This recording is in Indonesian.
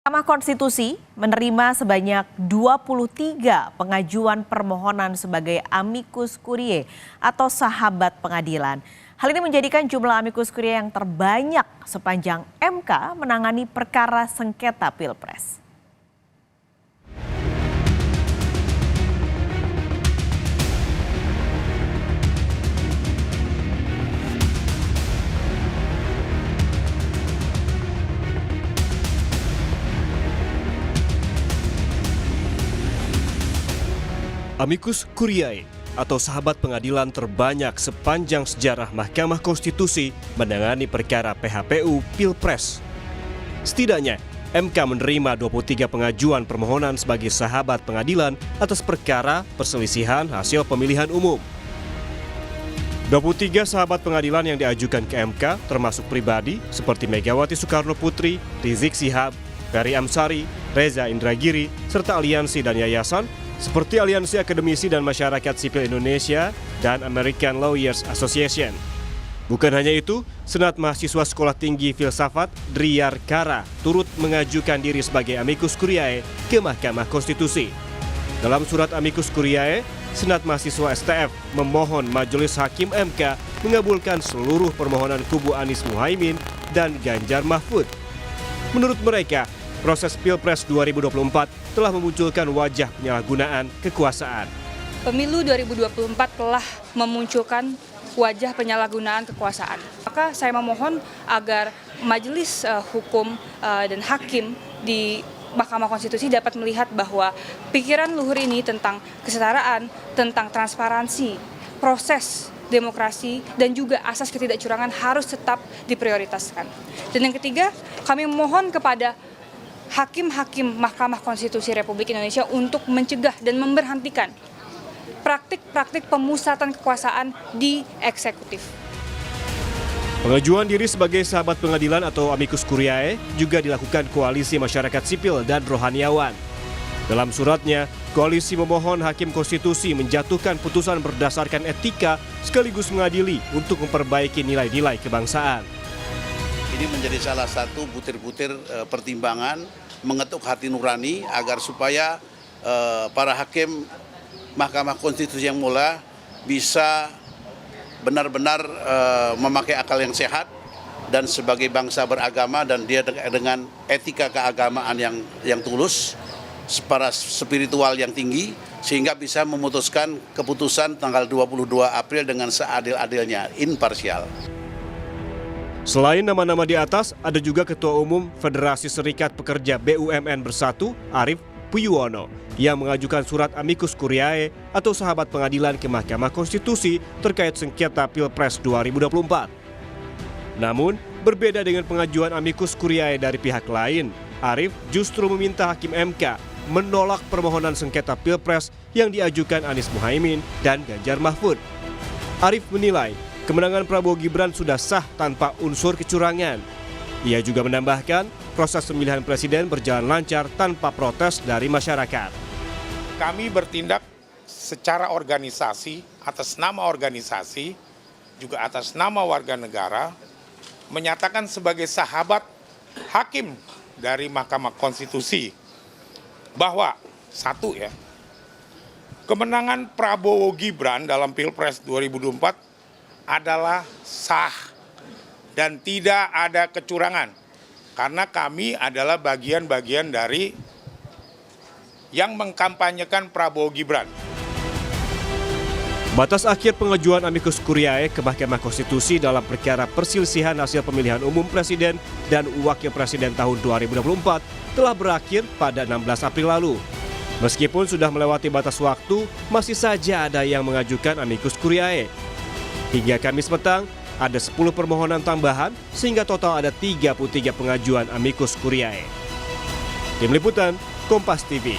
Mahkamah Konstitusi menerima sebanyak 23 pengajuan permohonan sebagai amicus curiae atau sahabat pengadilan. Hal ini menjadikan jumlah amicus curiae yang terbanyak sepanjang MK menangani perkara sengketa Pilpres. Amicus curiae atau sahabat pengadilan terbanyak sepanjang sejarah Mahkamah Konstitusi menangani perkara PHPU Pilpres. Setidaknya, MK menerima 23 pengajuan permohonan sebagai sahabat pengadilan atas perkara perselisihan hasil pemilihan umum. 23 sahabat pengadilan yang diajukan ke MK termasuk pribadi seperti Megawati Soekarno Putri, Rizik Syihab, Ferry Amsari, Reza Indragiri, serta aliansi dan yayasan seperti Aliansi Akademisi dan Masyarakat Sipil Indonesia dan American Lawyers Association. Bukan hanya itu, Senat Mahasiswa Sekolah Tinggi Filsafat Driyar Kara turut mengajukan diri sebagai amicus curiae ke Mahkamah Konstitusi. Dalam surat amicus curiae, Senat Mahasiswa STF memohon Majelis Hakim MK mengabulkan seluruh permohonan kubu Anies Muhaimin dan Ganjar Mahfud. Menurut mereka, proses Pilpres 2024 telah memunculkan wajah penyalahgunaan kekuasaan. Pemilu 2024 telah memunculkan wajah penyalahgunaan kekuasaan. Maka saya memohon agar Majelis Hukum dan Hakim di Mahkamah Konstitusi dapat melihat bahwa pikiran luhur ini tentang kesetaraan, tentang transparansi, proses demokrasi, dan juga asas ketidakcurangan harus tetap diprioritaskan. Dan yang ketiga, kami memohon kepada hakim-hakim Mahkamah Konstitusi Republik Indonesia untuk mencegah dan memberhentikan praktik-praktik pemusatan kekuasaan di eksekutif. Pengajuan diri sebagai sahabat pengadilan atau amicus curiae juga dilakukan Koalisi Masyarakat Sipil dan Rohaniawan. Dalam suratnya, koalisi memohon Hakim Konstitusi menjatuhkan putusan berdasarkan etika sekaligus mengadili untuk memperbaiki nilai-nilai kebangsaan. Ini menjadi salah satu butir-butir pertimbangan mengetuk hati nurani agar supaya para hakim Mahkamah Konstitusi yang mulia bisa benar-benar memakai akal yang sehat dan sebagai bangsa beragama dan dia dengan etika keagamaan yang tulus, para spiritual yang tinggi sehingga bisa memutuskan keputusan tanggal 22 April dengan seadil-adilnya, imparsial. Selain nama-nama di atas, ada juga Ketua Umum Federasi Serikat Pekerja BUMN Bersatu, Arief Puyono, yang mengajukan surat amicus curiae atau sahabat pengadilan ke Mahkamah Konstitusi terkait sengketa Pilpres 2024. Namun, berbeda dengan pengajuan amicus curiae dari pihak lain, Arief justru meminta Hakim MK menolak permohonan sengketa Pilpres yang diajukan Anies Muhaimin dan Ganjar Mahfud. Arief menilai kemenangan Prabowo Gibran sudah sah tanpa unsur kecurangan. Ia juga menambahkan proses pemilihan presiden berjalan lancar tanpa protes dari masyarakat. Kami bertindak secara organisasi, atas nama organisasi, juga atas nama warga negara, menyatakan sebagai sahabat hakim dari Mahkamah Konstitusi bahwa satu ya, kemenangan Prabowo Gibran dalam Pilpres 2024 adalah sah dan tidak ada kecurangan karena kami adalah bagian-bagian dari yang mengkampanyekan Prabowo Gibran. Batas akhir pengajuan amicus curiae ke Mahkamah Konstitusi dalam perkara perselisihan hasil pemilihan umum presiden dan wakil presiden tahun 2024 telah berakhir pada 16 April lalu. Meskipun sudah melewati batas waktu, masih saja ada yang mengajukan amicus curiae. Hingga Kamis petang, ada 10 permohonan tambahan sehingga total ada 33 pengajuan amicus curiae. Tim Liputan, Kompas TV.